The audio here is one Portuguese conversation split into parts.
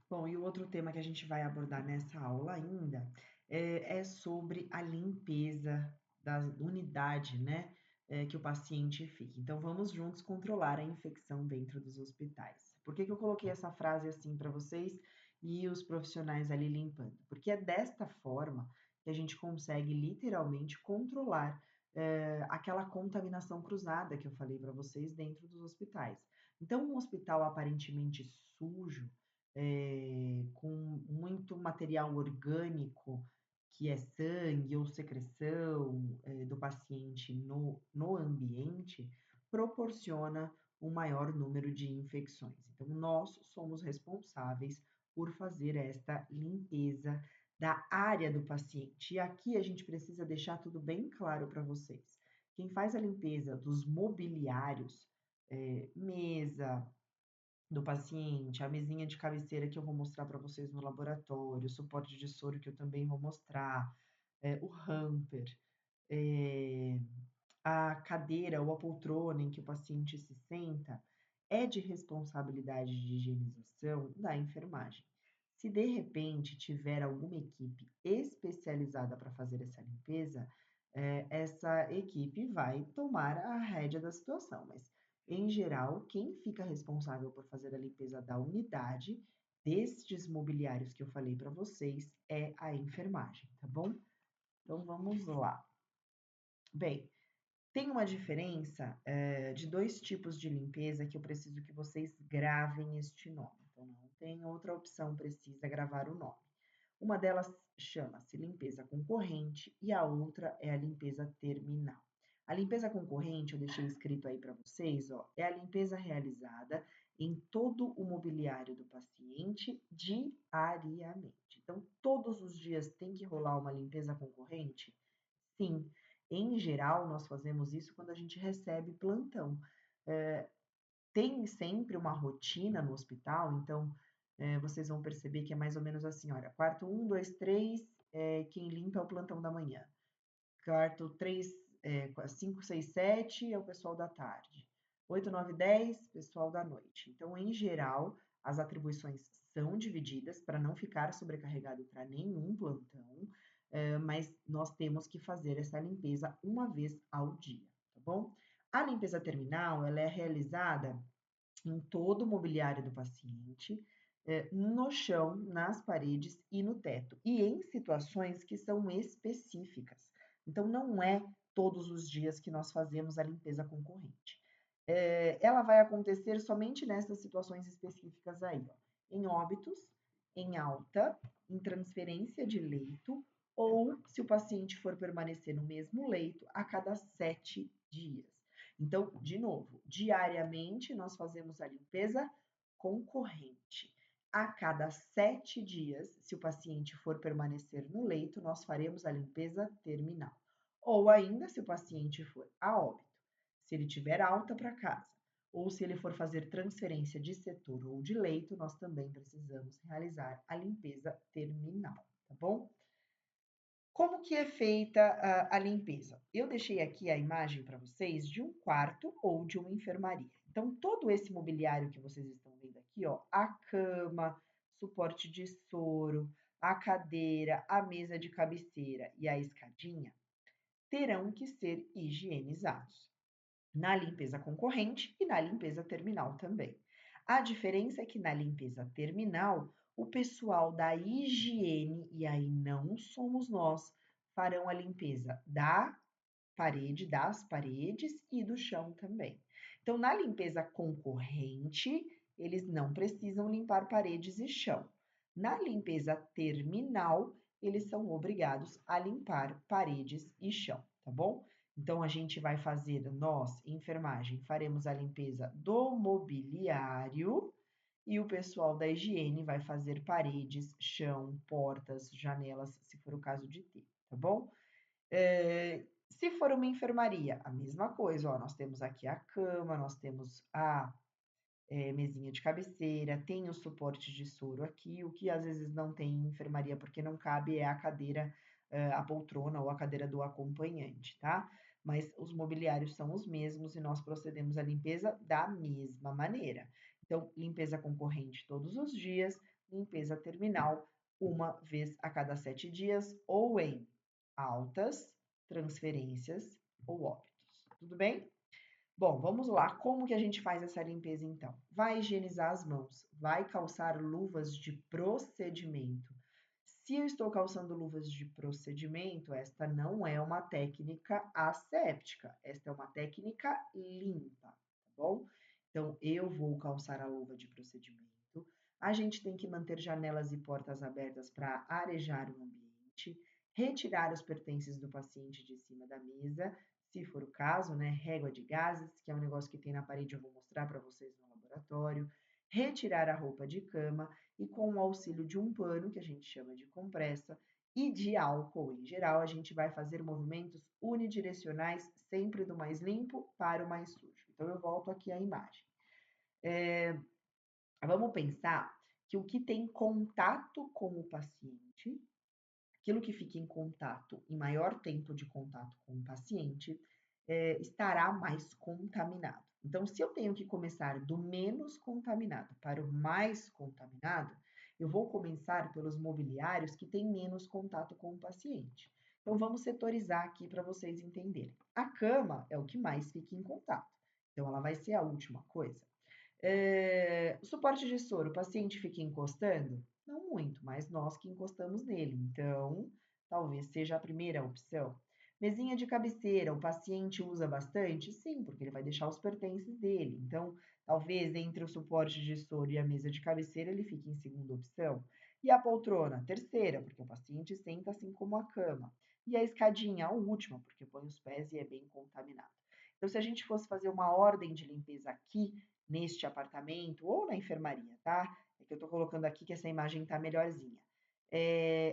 Bom, e o outro tema que a gente vai abordar nessa aula ainda é sobre a limpeza da unidade, né, que o paciente fica. Então, vamos juntos controlar a infecção dentro dos hospitais. Por que que eu coloquei essa frase assim para vocês e os profissionais ali limpando? Porque é desta forma que a gente consegue literalmente controlar aquela contaminação cruzada que eu falei para vocês dentro dos hospitais. Então, um hospital aparentemente sujo, com muito material orgânico, que é sangue ou secreção, do paciente no ambiente, proporciona um maior número de infecções. Então, nós somos responsáveis por fazer esta limpeza da área do paciente. E aqui a gente precisa deixar tudo bem claro para vocês. Quem faz a limpeza dos mobiliários, mesa, do paciente, a mesinha de cabeceira que eu vou mostrar para vocês no laboratório, o suporte de soro que eu também vou mostrar, o hamper, eh, a cadeira ou a poltrona em que o paciente se senta, é de responsabilidade de higienização da enfermagem. Se de repente tiver alguma equipe especializada para fazer essa limpeza, essa equipe vai tomar a rédea da situação, mas em geral, quem fica responsável por fazer a limpeza da unidade, destes mobiliários que eu falei para vocês, é a enfermagem, tá bom? Então vamos lá. Bem, tem uma diferença, de 2 tipos de limpeza que eu preciso que vocês gravem este nome, então não tem outra opção, precisa gravar o nome. Uma delas chama-se limpeza concorrente e a outra é a limpeza terminal. A limpeza concorrente, eu deixei escrito aí para vocês, ó, é a limpeza realizada em todo o mobiliário do paciente diariamente. Então, todos os dias tem que rolar uma limpeza concorrente? Sim, em geral, nós fazemos isso quando a gente recebe plantão. Eh, Tem sempre uma rotina no hospital, então, vocês vão perceber que é mais ou menos assim: olha, quarto um, 2, 3, quem limpa é o plantão da manhã. Quarto 3, 5, 6, 7 é o pessoal da tarde. 8, 9, 10, pessoal da noite. Então, em geral, as atribuições são divididas para não ficar sobrecarregado para nenhum plantão, mas nós temos que fazer essa limpeza uma vez ao dia, tá bom? A limpeza terminal, ela é realizada em todo o mobiliário do paciente, no chão, nas paredes e no teto, e em situações que são específicas. Então, não é todos os dias que nós fazemos a limpeza concorrente. Ela vai acontecer somente nessas situações específicas aí, ó, em óbitos, em alta, em transferência de leito, ou se o paciente for permanecer no mesmo leito a cada 7 dias. Então, de novo, diariamente nós fazemos a limpeza concorrente. A cada 7 dias, se o paciente for permanecer no leito, nós faremos a limpeza terminal. Ou ainda, se o paciente for a óbito, se ele tiver alta para casa, ou se ele for fazer transferência de setor ou de leito, nós também precisamos realizar a limpeza terminal, tá bom? Como que é feita a limpeza? Eu deixei aqui a imagem para vocês de um quarto ou de uma enfermaria. Então, todo esse mobiliário que vocês estão vendo aqui, ó, a cama, suporte de soro, a cadeira, a mesa de cabeceira e a escadinha, terão que ser higienizados na limpeza concorrente e na limpeza terminal também. A diferença é que na limpeza terminal, o pessoal da higiene, e aí não somos nós, farão a limpeza da parede, das paredes e do chão também. Então, na limpeza concorrente, eles não precisam limpar paredes e chão. Na limpeza terminal, eles são obrigados a limpar paredes e chão, tá bom? Então, a gente vai fazer, nós, enfermagem, faremos a limpeza do mobiliário e o pessoal da higiene vai fazer paredes, chão, portas, janelas, se for o caso de ter, tá bom? Se for uma enfermaria, a mesma coisa, ó, nós temos aqui a cama, nós temos a mesinha de cabeceira, tem o suporte de soro aqui, o que às vezes não tem em enfermaria porque não cabe é a cadeira, a poltrona ou a cadeira do acompanhante, tá? Mas os mobiliários são os mesmos e nós procedemos à limpeza da mesma maneira. Então, limpeza concorrente todos os dias, limpeza terminal uma vez a cada 7 dias ou em altas, transferências ou óbitos. Tudo bem? Bom, vamos lá. Como que a gente faz essa limpeza então? Vai higienizar as mãos, vai calçar luvas de procedimento. Se eu estou calçando luvas de procedimento, esta não é uma técnica asséptica, esta é uma técnica limpa, tá bom? Então, eu vou calçar a luva de procedimento. A gente tem que manter janelas e portas abertas para arejar o ambiente, retirar os pertences do paciente de cima da mesa, se for o caso, né? Régua de gases, que é um negócio que tem na parede, eu vou mostrar para vocês no laboratório. Retirar a roupa de cama e com o auxílio de um pano, que a gente chama de compressa, e de álcool em geral, a gente vai fazer movimentos unidirecionais, sempre do mais limpo para o mais sujo. Então, eu volto aqui à imagem. Vamos pensar que o que tem contato com o paciente, aquilo que fica em contato, em maior tempo de contato com o paciente, estará mais contaminado. Então, se eu tenho que começar do menos contaminado para o mais contaminado, eu vou começar pelos mobiliários que têm menos contato com o paciente. Então, vamos setorizar aqui para vocês entenderem. A cama é o que mais fica em contato. Então, ela vai ser a última coisa. O suporte de soro, o paciente fica encostando? Não muito, mas nós que encostamos nele. Então, talvez seja a primeira opção. Mesinha de cabeceira, o paciente usa bastante? Sim, porque ele vai deixar os pertences dele. Então, talvez entre o suporte de soro e a mesa de cabeceira ele fique em segunda opção. E a poltrona? Terceira, porque o paciente senta assim como a cama. E a escadinha? A última, porque põe os pés e é bem contaminado. Então, se a gente fosse fazer uma ordem de limpeza aqui, neste apartamento ou na enfermaria, tá? É que eu tô colocando aqui que essa imagem tá melhorzinha.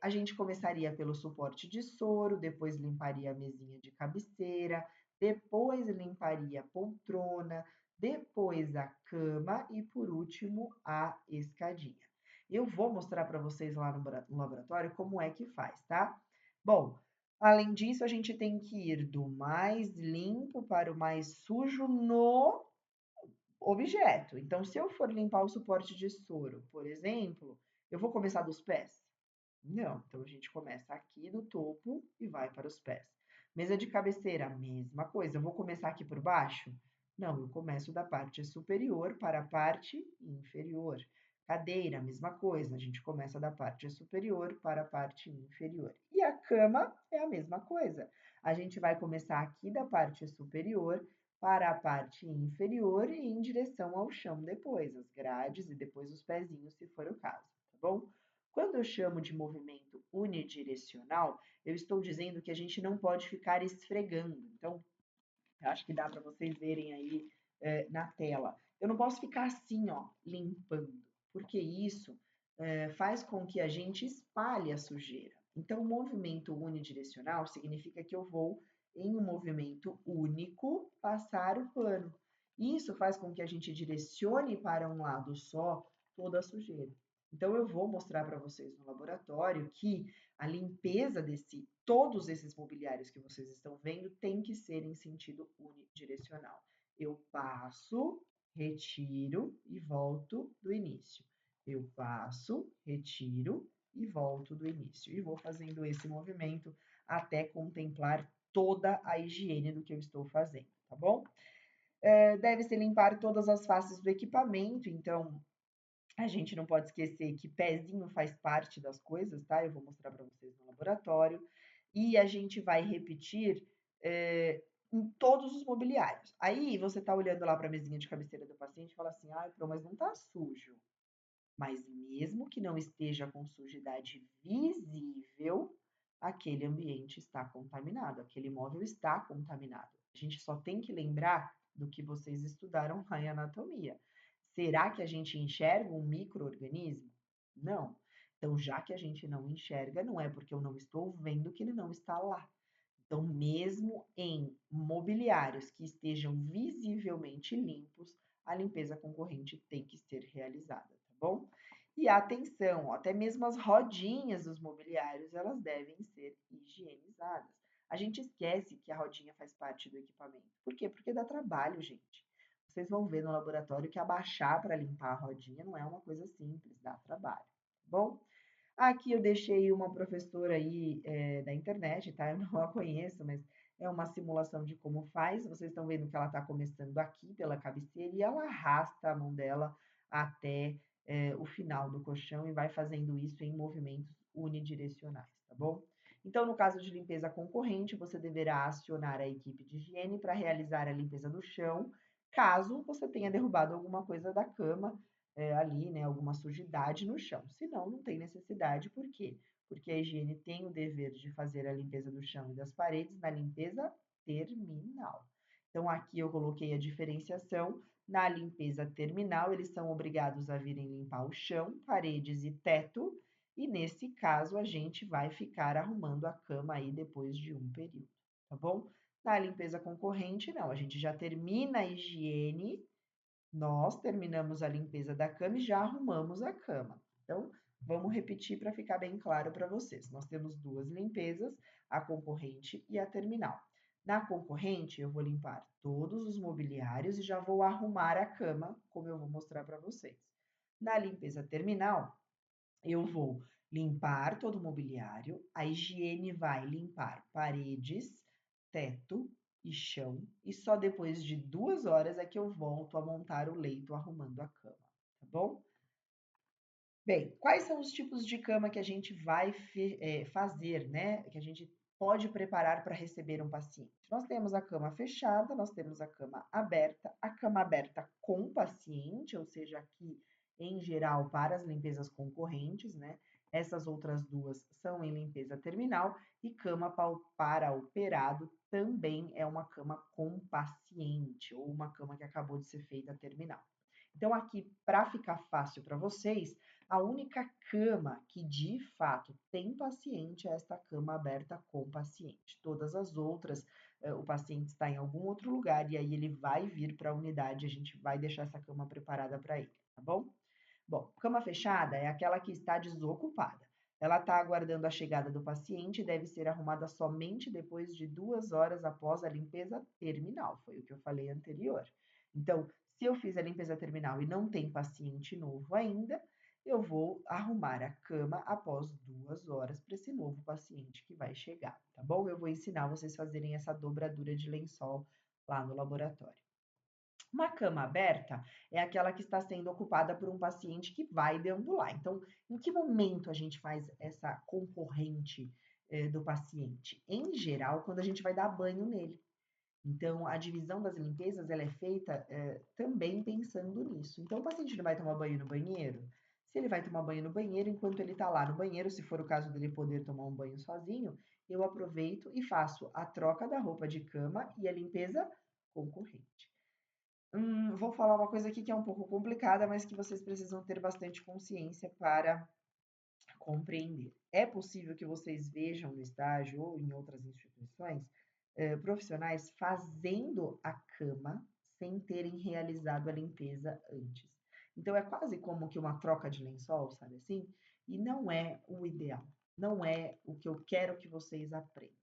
A gente começaria pelo suporte de soro, depois limparia a mesinha de cabeceira, depois limparia a poltrona, depois a cama e, por último, a escadinha. Eu vou mostrar para vocês lá no laboratório como é que faz, tá? Bom, além disso, a gente tem que ir do mais limpo para o mais sujo no objeto. Então, se eu for limpar o suporte de soro, por exemplo, eu vou começar dos pés? Não. Então, a gente começa aqui do topo e vai para os pés. Mesa de cabeceira, mesma coisa. Eu vou começar aqui por baixo? Não, eu começo da parte superior para a parte inferior. Cadeira, mesma coisa. A gente começa da parte superior para a parte inferior. E a cama é a mesma coisa. A gente vai começar aqui da parte superior para a parte inferior e em direção ao chão depois, as grades e depois os pezinhos, se for o caso, tá bom? Quando eu chamo de movimento unidirecional, eu estou dizendo que a gente não pode ficar esfregando. Então, eu acho que dá para vocês verem aí na tela. Eu não posso ficar assim, ó, limpando, porque isso faz com que a gente espalhe a sujeira. Então, o movimento unidirecional significa que eu vou, em um movimento único, passar o pano. Isso faz com que a gente direcione para um lado só toda a sujeira. Então, eu vou mostrar para vocês no laboratório que a limpeza desse, todos esses mobiliários que vocês estão vendo tem que ser em sentido unidirecional. Eu passo, retiro e volto do início. Eu passo, retiro e volto do início. E vou fazendo esse movimento até contemplar toda a higiene do que eu estou fazendo, tá bom? Deve-se limpar todas as faces do equipamento, então a gente não pode esquecer que pezinho faz parte das coisas, tá? Eu vou mostrar para vocês no laboratório. E a gente vai repetir em todos os mobiliários. Aí você tá olhando lá para a mesinha de cabeceira do paciente e fala assim: ah, mas não tá sujo. Mas mesmo que não esteja com sujidade visível, aquele ambiente está contaminado, aquele móvel está contaminado. A gente só tem que lembrar do que vocês estudaram lá em anatomia. Será que a gente enxerga um micro-organismo? Não. Então, já que a gente não enxerga, não é porque eu não estou vendo que ele não está lá. Então, mesmo em mobiliários que estejam visivelmente limpos, a limpeza concorrente tem que ser realizada, tá bom? E atenção, até mesmo as rodinhas dos mobiliários, elas devem ser higienizadas. A gente esquece que a rodinha faz parte do equipamento. Por quê? Porque dá trabalho, gente. Vocês vão ver no laboratório que abaixar para limpar a rodinha não é uma coisa simples, dá trabalho. bom? Aqui eu deixei uma professora aí da internet, tá? Eu não a conheço, mas é uma simulação de como faz. Vocês estão vendo que ela está começando aqui pela cabeceira e ela arrasta a mão dela até o final do colchão e vai fazendo isso em movimentos unidirecionais, tá bom? Então, no caso de limpeza concorrente, você deverá acionar a equipe de higiene para realizar a limpeza do chão, caso você tenha derrubado alguma coisa da cama ali, né, alguma sujidade no chão. Se não, não tem necessidade. Por quê? Porque a higiene tem o dever de fazer a limpeza do chão e das paredes na limpeza terminal. Então, aqui eu coloquei a diferenciação. Na limpeza terminal, eles são obrigados a virem limpar o chão, paredes e teto, e nesse caso a gente vai ficar arrumando a cama aí depois de um período, tá bom? Na limpeza concorrente, não, a gente já termina a higiene, nós terminamos a limpeza da cama e já arrumamos a cama. Então, vamos repetir para ficar bem claro para vocês. Nós temos duas limpezas, a concorrente e a terminal. Na concorrente, eu vou limpar todos os mobiliários e já vou arrumar a cama, como eu vou mostrar para vocês. Na limpeza terminal, eu vou limpar todo o mobiliário, a higiene vai limpar paredes, teto e chão, e só depois de 2 horas é que eu volto a montar o leito arrumando a cama, tá bom? Bem, quais são os tipos de cama que a gente vai fazer, né? Que a gente pode preparar para receber um paciente? Nós temos a cama fechada, nós temos a cama aberta com paciente, ou seja, aqui em geral para as limpezas concorrentes, né? Essas outras duas são em limpeza terminal e cama para operado também é uma cama com paciente ou uma cama que acabou de ser feita terminal. Então, aqui, para ficar fácil para vocês, a única cama que de fato tem paciente é esta cama aberta com paciente. Todas as outras, o paciente está em algum outro lugar e aí ele vai vir para a unidade, a gente vai deixar essa cama preparada para ele, tá bom? Bom, cama fechada é aquela que está desocupada. Ela está aguardando a chegada do paciente e deve ser arrumada somente depois de 2 horas após a limpeza terminal. Foi o que eu falei anterior. Então, se eu fiz a limpeza terminal e não tem paciente novo ainda, eu vou arrumar a cama após 2 horas para esse novo paciente que vai chegar, tá bom? Eu vou ensinar vocês a fazerem essa dobradura de lençol lá no laboratório. Uma cama aberta é aquela que está sendo ocupada por um paciente que vai deambular. Então, em que momento a gente faz essa concorrente do paciente? Em geral, quando a gente vai dar banho nele. Então, a divisão das limpezas ela é feita também pensando nisso. Então, o paciente não vai tomar banho no banheiro? Se ele vai tomar banho no banheiro, enquanto ele está lá no banheiro, se for o caso dele poder tomar um banho sozinho, eu aproveito e faço a troca da roupa de cama e a limpeza concorrente. Vou falar uma coisa aqui que é um pouco complicada, mas que vocês precisam ter bastante consciência para compreender. É possível que vocês vejam no estágio ou em outras instituições profissionais fazendo a cama sem terem realizado a limpeza antes. Então é quase como que uma troca de lençol, sabe assim? E não é o ideal, não é o que eu quero que vocês aprendam.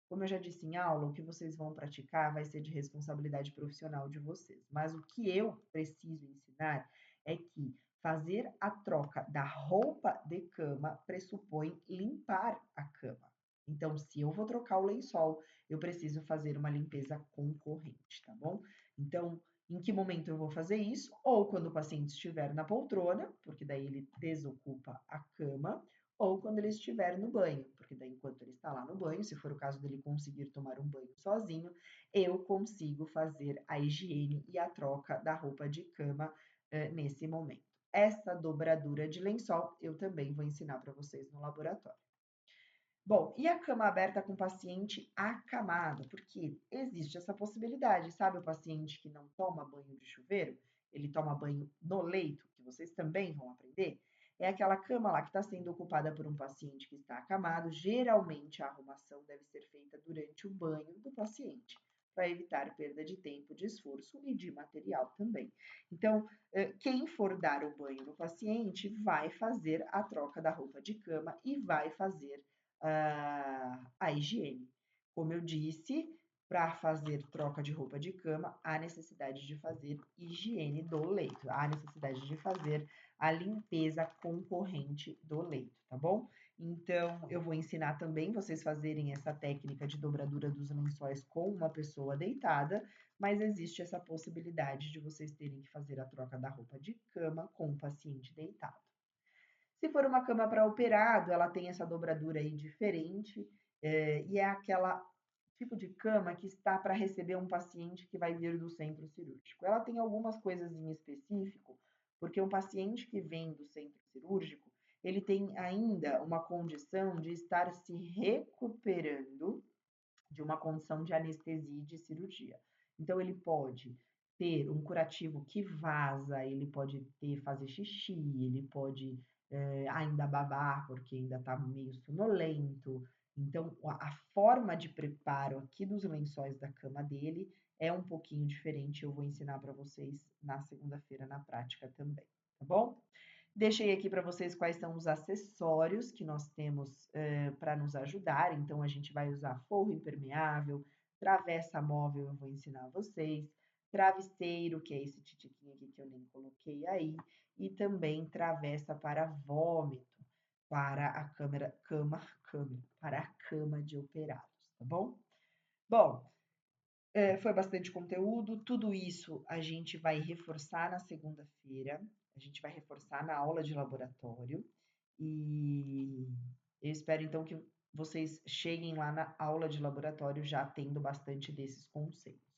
Como eu já disse em aula, o que vocês vão praticar vai ser de responsabilidade profissional de vocês. Mas o que eu preciso ensinar é que fazer a troca da roupa de cama pressupõe limpar a cama. Então, se eu vou trocar o lençol, eu preciso fazer uma limpeza concorrente, tá bom? Então, em que momento eu vou fazer isso? Ou quando o paciente estiver na poltrona, porque daí ele desocupa a cama, ou quando ele estiver no banho, porque daí enquanto ele está lá no banho, se for o caso dele conseguir tomar um banho sozinho, eu consigo fazer a higiene e a troca da roupa de cama nesse momento. Essa dobradura de lençol eu também vou ensinar para vocês no laboratório. Bom, e a cama aberta com paciente acamado? Porque existe essa possibilidade, sabe? O paciente que não toma banho de chuveiro, ele toma banho no leito, que vocês também vão aprender. É aquela cama lá que está sendo ocupada por um paciente que está acamado. Geralmente a arrumação deve ser feita durante o banho do paciente, para evitar perda de tempo, de esforço e de material também. Então, quem for dar o banho no paciente vai fazer a troca da roupa de cama e vai fazer a higiene. Como eu disse, para fazer troca de roupa de cama, há necessidade de fazer higiene do leito, há necessidade de fazer a limpeza concorrente do leito, tá bom? Então, eu vou ensinar também vocês fazerem essa técnica de dobradura dos lençóis com uma pessoa deitada, mas existe essa possibilidade de vocês terem que fazer a troca da roupa de cama com o paciente deitado. Se for uma cama para operado, ela tem essa dobradura aí diferente, e é aquela tipo de cama que está para receber um paciente que vai vir do centro cirúrgico. Ela tem algumas coisas em específico, porque um paciente que vem do centro cirúrgico, ele tem ainda uma condição de estar se recuperando de uma condição de anestesia e de cirurgia. Então, ele pode ter um curativo que vaza, ele pode fazer xixi, ele pode ainda babar, porque ainda está meio sonolento. Então, a forma de preparo aqui dos lençóis da cama dele é um pouquinho diferente. Eu vou ensinar para vocês na segunda-feira na prática também, tá bom? Deixei aqui para vocês quais são os acessórios que nós temos para nos ajudar. Então, a gente vai usar forro impermeável, travessa móvel, eu vou ensinar vocês, travesseiro, que é esse titiquinho aqui que eu nem coloquei aí, e também travessa para vômito, para a para a cama de operados, tá bom? Bom, foi bastante conteúdo. Tudo isso a gente vai reforçar na segunda-feira. A gente vai reforçar na aula de laboratório. E eu espero então que vocês cheguem lá na aula de laboratório já tendo bastante desses conceitos.